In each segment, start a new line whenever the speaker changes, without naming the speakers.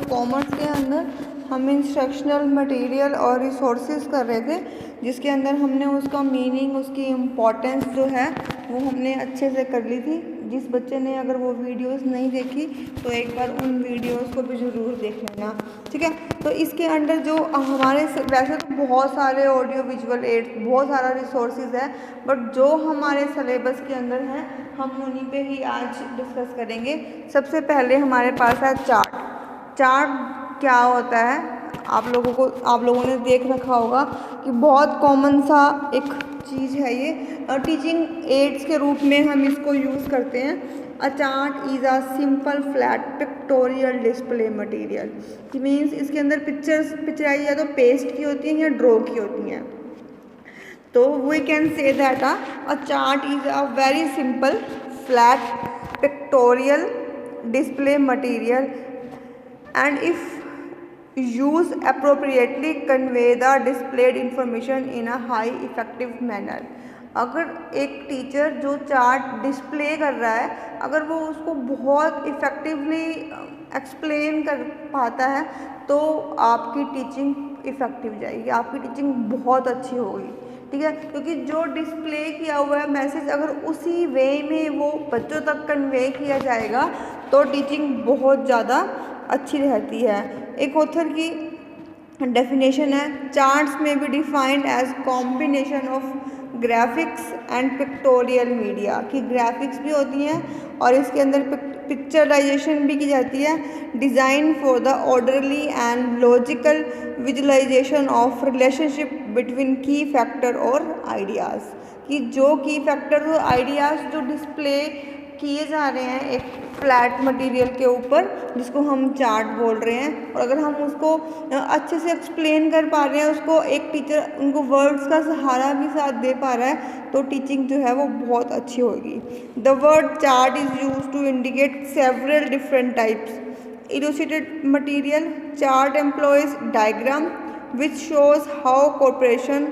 Commerce के अंदर हम इंस्ट्रक्शनल मटेरियल और रिसोर्सेज कर रहे थे, जिसके अंदर हमने उसका मीनिंग, उसकी इम्पोर्टेंस जो है वो हमने अच्छे से कर ली थी। जिस बच्चे ने अगर वो वीडियोस नहीं देखी तो एक बार उन वीडियोस को भी ज़रूर देख लेना, ठीक है। तो इसके अंदर जो हमारे वैसे तो बहुत सारे ऑडियो विजुअल एड्स, बहुत सारा रिसोर्सेज है, बट जो हमारे सिलेबस के अंदर हैं हम उन्हीं पे ही आज डिस्कस करेंगे। सबसे पहले हमारे पास है चार्ट। चार्ट क्या होता है, आप लोगों ने देख रखा होगा कि बहुत कॉमन सा एक चीज़ है ये। टीचिंग एड्स के रूप में हम इसको यूज़ करते हैं। अ chart is a simple flat pictorial display material, कि मीन्स इसके अंदर पिक्चराइज या तो पेस्ट की होती हैं या ड्रॉ की होती हैं। तो we can say that a chart is a very simple flat pictorial display material and if used appropriately convey the displayed information in a high effective manner। अगर एक टीचर जो चार्ट डिस्प्ले कर रहा है, अगर वो उसको बहुत इफ़ेक्टिवली एक्सप्लेन कर पाता है तो आपकी टीचिंग इफ़ेक्टिव जाएगी, आपकी टीचिंग बहुत अच्छी होगी, ठीक है। क्योंकि जो डिस्प्ले किया हुआ है मैसेज अगर उसी वे में वो बच्चों तक कन्वे किया जाएगा तो टीचिंग बहुत ज़्यादा अच्छी रहती है। एक ऑथर की डेफिनेशन है, चार्ट्स में be defined as combination of graphics and pictorial media, कि ग्राफिक्स भी होती हैं और इसके अंदर पिक्चराइजेशन भी की जाती है। Designed for the orderly and logical visualization of relationship between key factor और आइडियाज़, कि जो की फैक्टर और आइडियाज़ जो डिस्प्ले किए जा रहे हैं एक फ्लैट मटेरियल के ऊपर, जिसको हम चार्ट बोल रहे हैं, और अगर हम उसको अच्छे से एक्सप्लेन कर पा रहे हैं, उसको एक टीचर उनको वर्ड्स का सहारा भी साथ दे पा रहा है तो टीचिंग जो है वो बहुत अच्छी होगी। The word chart is use to indicate several different types illustrated material। chart employs diagram which shows how corporation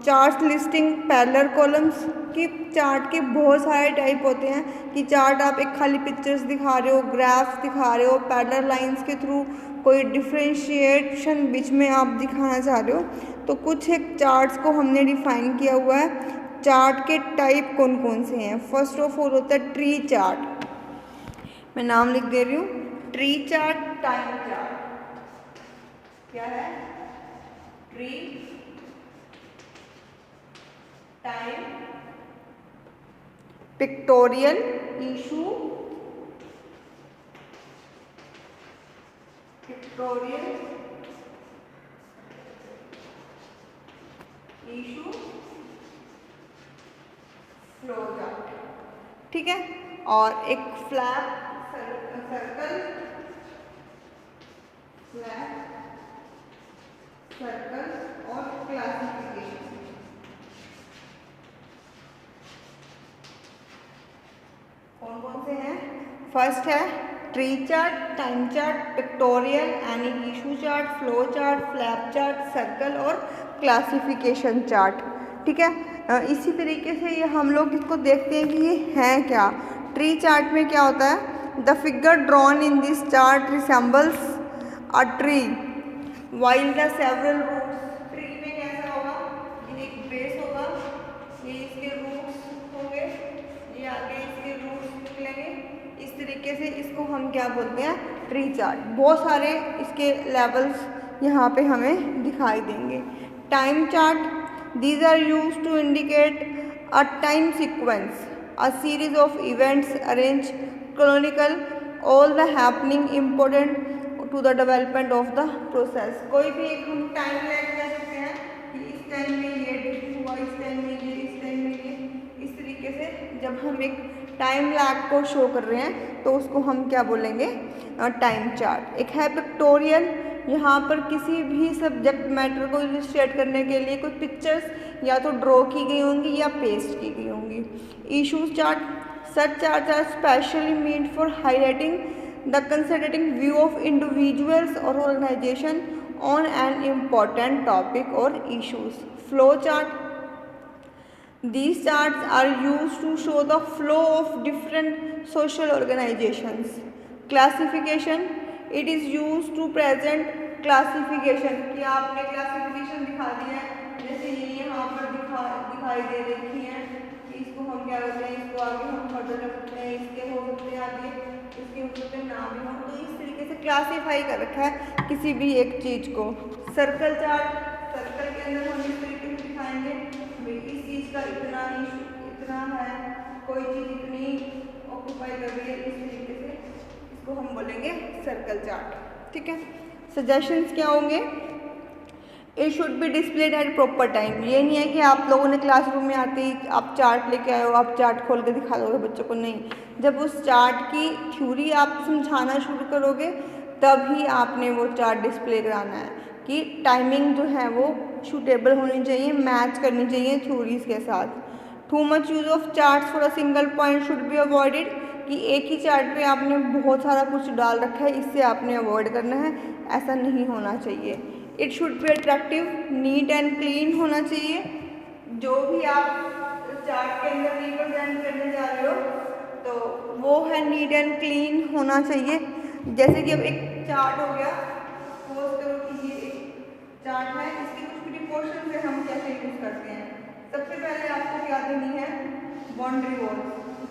chart listing parallel columns, की चार्ट के बहुत सारे टाइप होते हैं, कि चार्ट आप एक खाली पिक्चर्स दिखा रहे हो, ग्राफ्स दिखा रहे हो, पैरेलल लाइंस के थ्रू कोई डिफ्रेंशिएशन बीच में आप दिखाना चाह रहे हो। तो कुछ एक चार्ट्स को हमने डिफाइन किया हुआ है। चार्ट के टाइप कौन कौन से हैं? फर्स्ट ऑफ ऑल होता है ट्री चार्ट, मैं नाम लिख दे रही हूँ, ट्री चार्ट, टाइम चार्ट। क्या है? Tree, time, pictorial, issue, pictorial, issue, flow chart, ठीक है। और एक फ्लैप, सर्कल, फ्लैप, सर्कल और क्लासिफिकेशन। कौन कौन से हैं? फर्स्ट है tree chart, time chart, pictorial and issue chart, flow chart, flap chart, circle और क्लासिफिकेशन चार्ट, ठीक है। इसी तरीके से ये हम लोग इसको देखते हैं कि ये हैं क्या। ट्री चार्ट में क्या होता है? The figure drawn in this chart resembles a tree while the several roots. Tree में कैसा होगा? ये एक बेस होगा, ये इसके रूट्स होंगे, ये आगे इसके रूट्स निकलेंगे। इस तरीके से इसको हम क्या बोलते हैं? Tree chart. बहुत सारे इसके लेवल्स यहाँ पे हमें दिखाई देंगे। Time chart, these are used to indicate a time sequence, a series of events arranged chronological, all the happening important to the development of the process। कोई भी एक हम टाइम लाइन कह सकते हैं कि इस टाइम में ये हुआ, इस टाइम में ये, इस टाइम में ये। इस तरीके से जब हम एक टाइम लैग को शो कर रहे हैं तो उसको हम क्या बोलेंगे? Time chart. एक है पिक्टोरियल, यहाँ पर किसी भी सब्जेक्ट मैटर को इलस्ट्रेट करने के लिए कुछ पिक्चर्स या तो ड्रॉ की गई होंगी या पेस्ट की गई होंगी। Issues chart, such chart are specially made for highlighting the concentrating view of individuals और organisation on an important topic और issues. Flow chart, these charts are used to show the flow of different social organizations। classification, it is use to present classification, कि आपने classification दिखा दिया है, जैसे ये यहाँ पर दिखाई दे रही है कि इसको हम क्या करते हैं, इसको आगे हम फर्दर रख सकते हैं, इसके हो सकते हैं आगे, इसके हो सकते हैं ना भी हो। तो इस तरीके से क्लासीफाई कर रखा है किसी भी एक चीज़ को। सर्कल चार्ट, सर्कल के अंदर हम इस तरीके से दिखाएंगे भाई इस चीज़ का इतना है, कोई चीज़ इतनी ऑक्यूपाई कर रही है, इस तरीके से इसको हम बोलेंगे सर्कल चार्ट। ठीक है, सजेशंस क्या होंगे, it should be displayed eight proper time. ये नहीं है कि आप लोगों ने क्लासरूम में आते ही आप चार्ट लेके आए हो, आप चार्ट खोल के दिखा दोगे बच्चों को, नहीं। जब उस चार्ट की थ्योरी आप समझाना शुरू करोगे तभी आपने वो चार्ट डिस्प्ले कराना है, कि टाइमिंग जो है वो सूटेबल होनी चाहिए, मैच करनी चाहिए थ्योरीज के साथ। Too much use of charts for a single point should be avoided, कि एक ही चार्ट पे आपने बहुत सारा कुछ डाल रखा है, इससे आपने अवॉइड करना है, ऐसा नहीं होना चाहिए। It should be attractive, neat and clean होना चाहिए। जो भी आप चार्ट के अंदर रिप्रेजेंट करने जा रहे हो तो वो है नीट एंड क्लीन होना चाहिए। जैसे कि अब एक चार्ट हो गया, सपोज करो कि ये एक चार्ट है, इसके कुछ प्रिकॉशन से हम कैसे यूज करते हैं। सबसे पहले आपको क्या देनी है, बाउंड्री वॉल,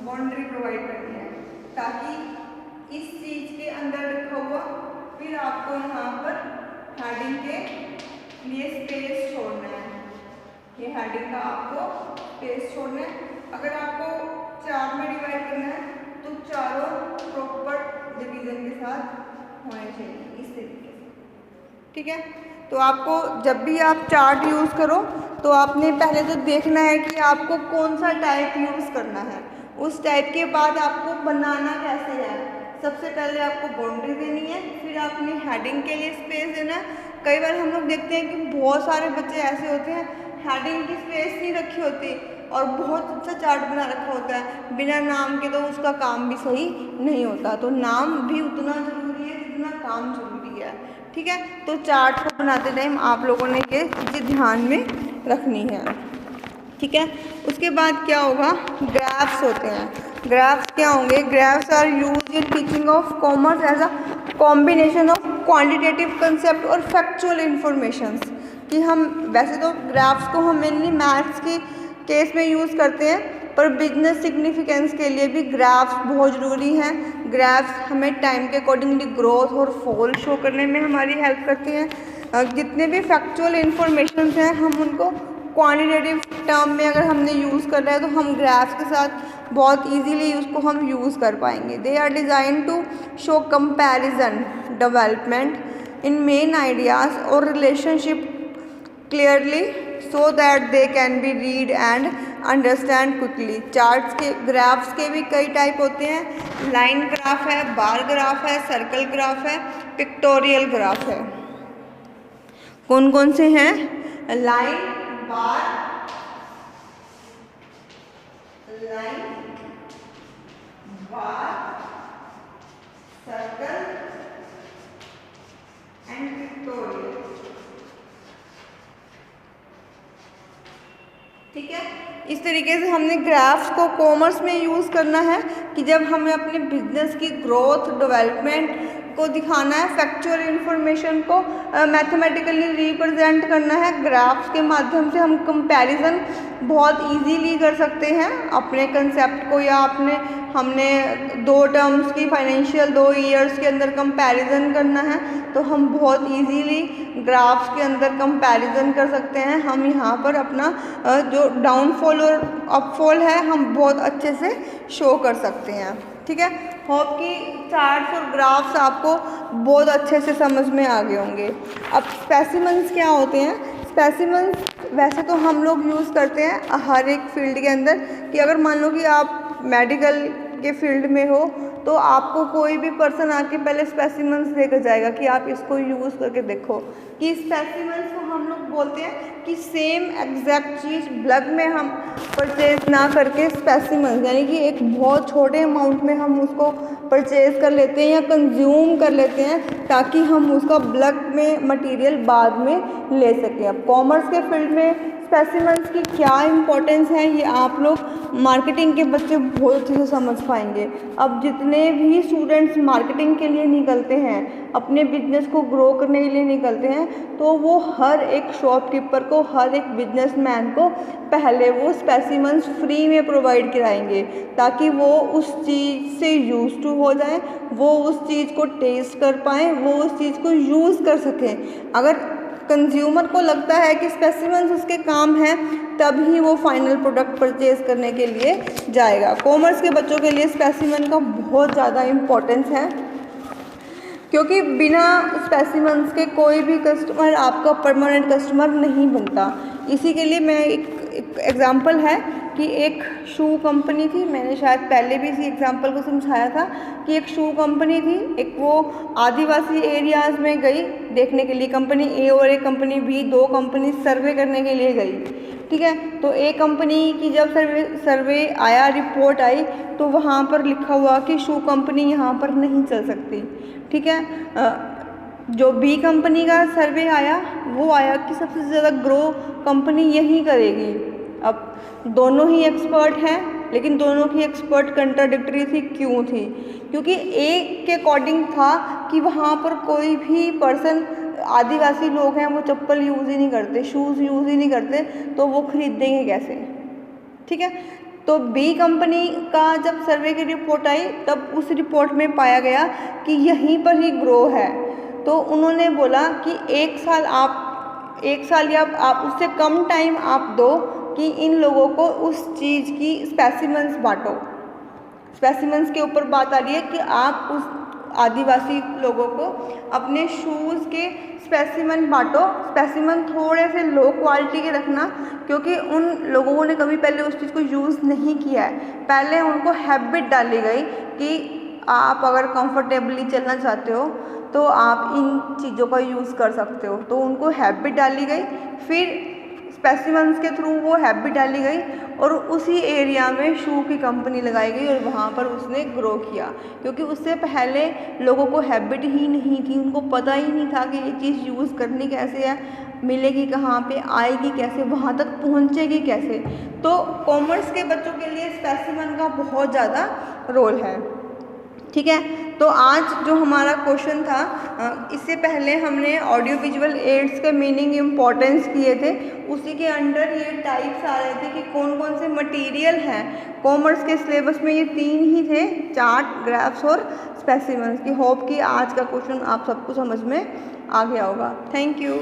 बाउंड्री प्रोवाइड करनी है, ताकि इस चीज़ के अंदर रखा हुआ फिर आपको यहाँ पर हेडिंग के लिए स्पेस छोड़ना है। ये हेडिंग का आपको स्पेस छोड़ना है। अगर आपको चार में डिवाइड करना है तो चारों प्रॉपर डिवीजन के साथ होने चाहिए, इस तरीके से। ठीक है, तो आपको जब भी आप चार्ट यूज़ करो तो आपने पहले तो देखना है कि आपको कौन सा टाइप यूज़ करना है, उस टाइप के बाद आपको बनाना कैसे है। सबसे पहले आपको बाउंड्री देनी है, फिर आपने हेडिंग के लिए स्पेस देना है। कई बार हम लोग देखते हैं कि बहुत सारे बच्चे ऐसे होते हैं, हेडिंग की स्पेस नहीं रखी होती और बहुत अच्छा चार्ट बना रखा होता है बिना नाम के, तो उसका काम भी सही नहीं होता। तो नाम भी उतना ज़रूरी है जितना काम ज़रूरी है। ठीक है, तो चार्ट को बनाते टाइम आप लोगों ने ये चीज़ ध्यान में रखनी है। ठीक है, उसके बाद क्या होगा, ग्राफ्स होते हैं। ग्राफ्स क्या होंगे, graphs are use in teaching of commerce as a combination of quantitative concept और फैक्चुअल इंफॉर्मेशंस। कि हम वैसे तो ग्राफ्स को हम मेनली मैथ्स के केस में यूज़ करते हैं, पर बिजनेस सिग्निफिकेंस के लिए भी ग्राफ्स बहुत ज़रूरी हैं। ग्राफ्स हमें टाइम के अकॉर्डिंगली ग्रोथ और फॉल शो करने में हमारी हेल्प करते हैं। जितने भी फैक्चुअल इंफॉर्मेशन हैं हम उनको क्वांटिटेटिव टर्म में अगर हमने यूज़ कर रहा है तो हम ग्राफ्स के साथ बहुत इजीली उसको हम यूज़ कर पाएंगे। They are design to show comparison development in main ideas और relationship clearly so that they can be read and understand quickly. Charts के ग्राफ्स के भी कई टाइप होते हैं, लाइन ग्राफ है, बार ग्राफ है, सर्कल ग्राफ है, पिक्टोरियल ग्राफ है। कौन कौन से हैं, line, bar, line, bar, circle and pictorial. ठीक है, इस तरीके से हमने ग्राफ्स को कॉमर्स में यूज़ करना है कि जब हमें अपने बिजनेस की ग्रोथ डेवलपमेंट को दिखाना है, फैक्चुअल इंफॉर्मेशन को मैथमेटिकली रिप्रेजेंट करना है। ग्राफ्स के माध्यम से हम कंपैरिजन बहुत इजीली कर सकते हैं अपने कंसेप्ट को, या हमने दो टर्म्स की फाइनेंशियल 2 ईयर्स के अंदर कंपैरिजन करना है तो हम बहुत इजीली ग्राफ्स के अंदर कंपैरिजन कर सकते हैं। हम यहाँ पर अपना जो डाउनफॉल और अपफॉल है हम बहुत अच्छे से शो कर सकते हैं। ठीक है, होप कि चार्ट्स और ग्राफ्स आपको बहुत अच्छे से समझ में आ गए होंगे। अब स्पेसिमेंस क्या होते हैं, स्पेसिमेंस वैसे तो हम लोग यूज़ करते हैं हर एक फील्ड के अंदर, कि अगर मान लो कि आप मेडिकल के फील्ड में हो तो आपको कोई भी पर्सन आके पहले स्पेसिमेंस देकर जाएगा कि आप इसको यूज़ करके देखो। कि स्पेसिमेंस को हम लोग बोलते हैं कि सेम एग्जैक्ट चीज़ ब्लग में हम परचेज ना करके स्पेसिमेंस यानी कि एक बहुत छोटे अमाउंट में हम उसको परचेज कर लेते हैं या कंज्यूम कर लेते हैं ताकि हम उसका ब्लग में मटेरियल बाद में ले सकें। अब कॉमर्स के फील्ड में स्पेसिमेंस की क्या इम्पोर्टेंस है ये आप लोग मार्केटिंग के बच्चे बहुत अच्छे से समझ पाएंगे। अब जितने भी स्टूडेंट्स मार्केटिंग के लिए निकलते हैं, अपने बिजनेस को ग्रो करने के लिए निकलते हैं, तो वो हर एक शॉपकीपर को, हर एक बिजनेसमैन को पहले वो स्पेसिमेंस फ्री में प्रोवाइड कराएंगे, ताकि वो उस चीज़ से यूज टू हो जाए, वो उस चीज़ को टेस्ट कर पाएँ, वो उस चीज़ को यूज़ कर सकें। अगर कंज्यूमर को लगता है कि स्पेसिमेंस उसके काम है, तभी वो फाइनल प्रोडक्ट परचेज करने के लिए जाएगा। कॉमर्स के बच्चों के लिए स्पेसिमेन का बहुत ज़्यादा इम्पोर्टेंस है, क्योंकि बिना स्पेसिमेंस के कोई भी कस्टमर आपका परमानेंट कस्टमर नहीं बनता। इसी के लिए मैं एक एग्ज़ाम्पल है कि एक शू कंपनी थी, मैंने शायद पहले भी इसी एग्ज़ाम्पल को समझाया था कि एक शू कंपनी थी, एक वो आदिवासी एरियाज़ में गई देखने के लिए, कंपनी ए और एक कंपनी बी, दो कंपनी सर्वे करने के लिए गई, ठीक है। तो ए कंपनी की जब सर्वे आया, रिपोर्ट आई, तो वहाँ पर लिखा हुआ कि शू कंपनी यहाँ पर नहीं चल सकती, ठीक है। जो बी कंपनी का सर्वे आया, वो आया कि सबसे ज़्यादा ग्रो कंपनी यही करेगी। अब दोनों ही एक्सपर्ट हैं, लेकिन दोनों की एक्सपर्ट कंट्राडिक्टरी थी। क्यों थी? क्योंकि एक के अकॉर्डिंग था कि वहाँ पर कोई भी पर्सन, आदिवासी लोग हैं, वो चप्पल यूज़ ही नहीं करते, शूज़ यूज़ ही नहीं करते, तो वो खरीदेंगे कैसे, ठीक है। तो बी कंपनी का जब सर्वे की रिपोर्ट आई, तब उस रिपोर्ट में पाया गया कि यहीं पर ही ग्रो है। तो उन्होंने बोला कि एक साल या आप उससे कम टाइम आप दो कि इन लोगों को उस चीज़ की स्पेसिमेंस बांटो। स्पेसिमेंस के ऊपर बात आ रही है कि आप उस आदिवासी लोगों को अपने शूज़ के स्पेसिमेन बांटो। स्पेसिमेन थोड़े से लो क्वालिटी के रखना, क्योंकि उन लोगों ने कभी पहले उस चीज़ को यूज़ नहीं किया है। पहले उनको हैबिट डाली गई कि आप अगर कंफर्टेबली चलना चाहते हो तो आप इन चीज़ों का यूज़ कर सकते हो, तो उनको हैबिट डाली गई। फिर स्पेसिमेंस के थ्रू वो हैबिट डाली गई और उसी एरिया में शू की कंपनी लगाई गई और वहाँ पर उसने ग्रो किया, क्योंकि उससे पहले लोगों को हैबिट ही नहीं थी, उनको पता ही नहीं था कि ये चीज़ यूज़ करनी कैसे है, मिलेगी कहाँ पे, आएगी कैसे, वहाँ तक पहुँचेगी कैसे। तो कॉमर्स के बच्चों के लिए स्पेसिमेन का बहुत ज़्यादा रोल है, ठीक है। तो आज जो हमारा क्वेश्चन था, इससे पहले हमने ऑडियो विजुअल एड्स के मीनिंग इम्पॉर्टेंस किए थे, उसी के अंडर ये टाइप्स आ रहे थे कि कौन कौन से मटेरियल हैं। कॉमर्स के सिलेबस में ये 3 ही थे, चार्ट, ग्राफ्स और स्पेसिमेंस की। होप कि आज का क्वेश्चन आप सबको समझ में आ गया होगा। Thank you.